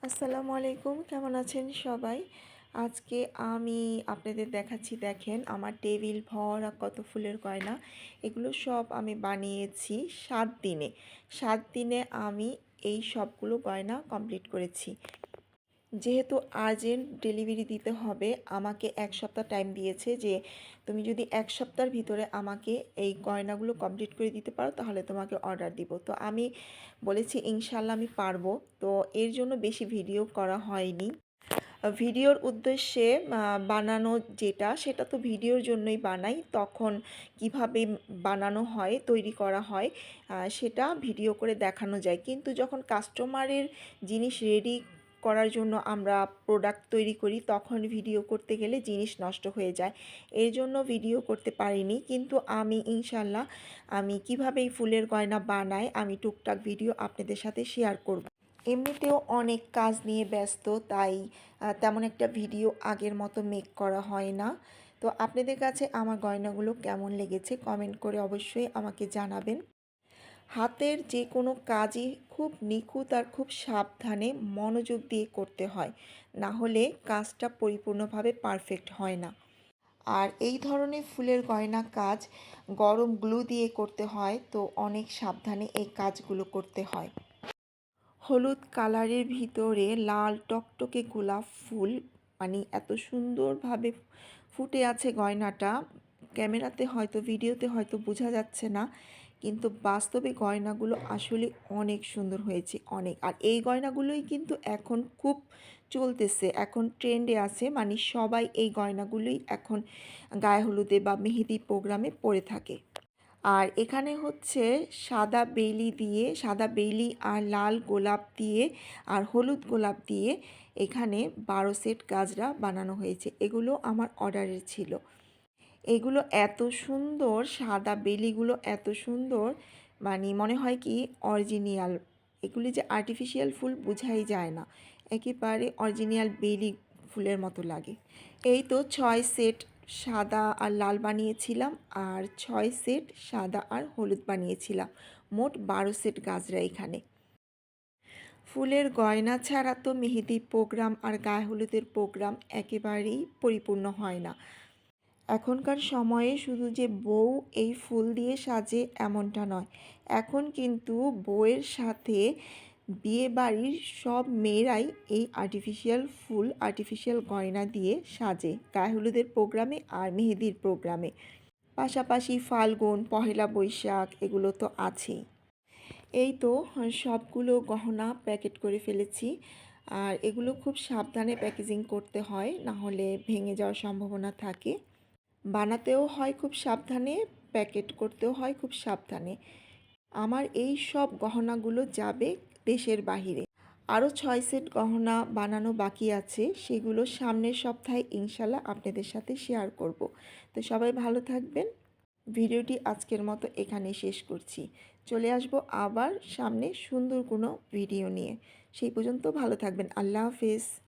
আসসালামু আলাইকুম, কেমন আছেন সবাই? আজকে আমি আপনাদের দেখাচ্ছি, দেখেন আমার টেবিল ভরা কত ফুলের গয়না। এগুলো সব আমি বানিয়েছি 7 দিনে। 7 দিনে আমি এই সবগুলো গয়না কমপ্লিট করেছি। যেহেতু আর্জেন্ট ডেলিভারি দিতে হবে, আমাকে 1 সপ্তাহ টাইম দিয়েছে যে তুমি যদি 1 সপ্তাহের ভিতরে আমাকে এই গয়নাগুলো কমপ্লিট করে দিতে পারো তাহলে তোমাকে অর্ডার দিব। তো আমি বলেছি ইনশাল্লাহ আমি পারবো। তো এর জন্য বেশি ভিডিও করা হয়নি। ভিডিওর উদ্দেশ্যে বানানো যেটা সেটা তো ভিডিওর জন্যই বানাই। তখন কিভাবে বানানো হয়, তৈরি করা হয় সেটা ভিডিও করে দেখানো যায়। কিন্তু যখন কাস্টমারের জিনিস রেডি করার জন্য আমরা প্রোডাক্ট তৈরি করি তখন ভিডিও করতে গেলে জিনিস নষ্ট হয়ে যায়। এর জন্য ভিডিও করতে পারিনি। কিন্তু আমি ইনশাল্লাহ আমি কিভাবে এই ফুলের গয়না বানাই আমি টুকটাক ভিডিও আপনাদের সাথে শেয়ার করব। এমনিতেও অনেক কাজ নিয়ে ব্যস্ত, তাই তেমন একটা ভিডিও আগের মতো মেক করা হয় না। তো আপনাদের কাছে আমার গয়নাগুলো কেমন লেগেছে কমেন্ট করে অবশ্যই আমাকে জানাবেন। হাতের যে কোনো কাজই খুব নিখুঁত আর খুব সাবধানে মনোযোগ দিয়ে করতে হয়, না হলে কাজটা পরিপূর্ণভাবে পারফেক্ট হয় না। আর এই ধরনের ফুলের গয়না কাজ গরম গ্লু দিয়ে করতে হয়, তো অনেক সাবধানে এই কাজগুলো করতে হয়। হলুদ কালারের ভিতরে লাল টকটকে গোলাপ ফুল, মানে এত সুন্দরভাবে ফুটে আছে গয়নাটা। ক্যামেরাতে হয়তো ভিডিওতে হয়তো বোঝা যাচ্ছে না, কিন্তু বাস্তবে গয়নাগুলো আসলে অনেক সুন্দর হয়েছে, অনেক। আর এই গয়নাগুলোই কিন্তু এখন খুব চলতেছে, এখন ট্রেন্ডে আছে, মানে সবাই এই গয়নাগুলোই এখন গায়ে হলুদে বা মেহেদি প্রোগ্রামে পরে থাকে। আর এখানে হচ্ছে সাদা বেলি আর লাল গোলাপ দিয়ে আর হলুদ গোলাপ দিয়ে এখানে 12 সেট গাজরা বানানো হয়েছে। এগুলো আমার অর্ডারের ছিল। এগুলো এত সুন্দর, সাদা বেলিগুলো এত সুন্দর, মানে মনে হয় কি অরিজিনাল। এগুলি যে আর্টিফিশিয়াল ফুল বোঝাই যায় না, একেবারে অরিজিনাল বেলি ফুলের মতো লাগে। এই তো 6 সেট সাদা আর লাল বানিয়েছিলাম আর 6 সেট সাদা আর হলুদ বানিয়েছিলাম। মোট 12 সেট গাজরা এখানে। ফুলের গয়না ছাড়া তো মেহেদি প্রোগ্রাম আর গায়ে হলুদের প্রোগ্রাম একেবারেই পরিপূর্ণ হয় না। এখনকার সময়ে শুধু যে বউ এই ফুল দিয়ে সাজে এমনটা নয়, এখন কিন্তু বউয়ের সাথে বিয়েবাড়ির সব মেয়েরাই এই আর্টিফিশিয়াল ফুল, আর্টিফিশিয়াল গয়না দিয়ে সাজে গায়ে হলুদের প্রোগ্রামে আর মেহেদির প্রোগ্রামে। পাশাপাশি ফাল্গুন, পহেলা বৈশাখ এগুলো তো আছেই। এই তো সবগুলো গহনা প্যাকেট করে ফেলেছি। আর এগুলো খুব সাবধানে প্যাকেজিং করতে হয়, না হলে ভেঙে যাওয়ার সম্ভাবনা থাকে। বানাতেও হয় খুব সাবধানে, প্যাকেট করতেও হয় খুব সাবধানে। আমার এই সব গহনাগুলো যাবে দেশের বাহিরে। আরও 6 সেট গহনা বানানো বাকি আছে, সেগুলো সামনের সপ্তাহে ইনশাল্লাহ আপনাদের সাথে শেয়ার করব। তো সবাই ভালো থাকবেন। ভিডিওটি আজকের মতো এখানে শেষ করছি। চলে আসব আবার সামনে সুন্দর কোনো ভিডিও নিয়ে। সেই পর্যন্ত ভালো থাকবেন। আল্লাহ হাফেজ।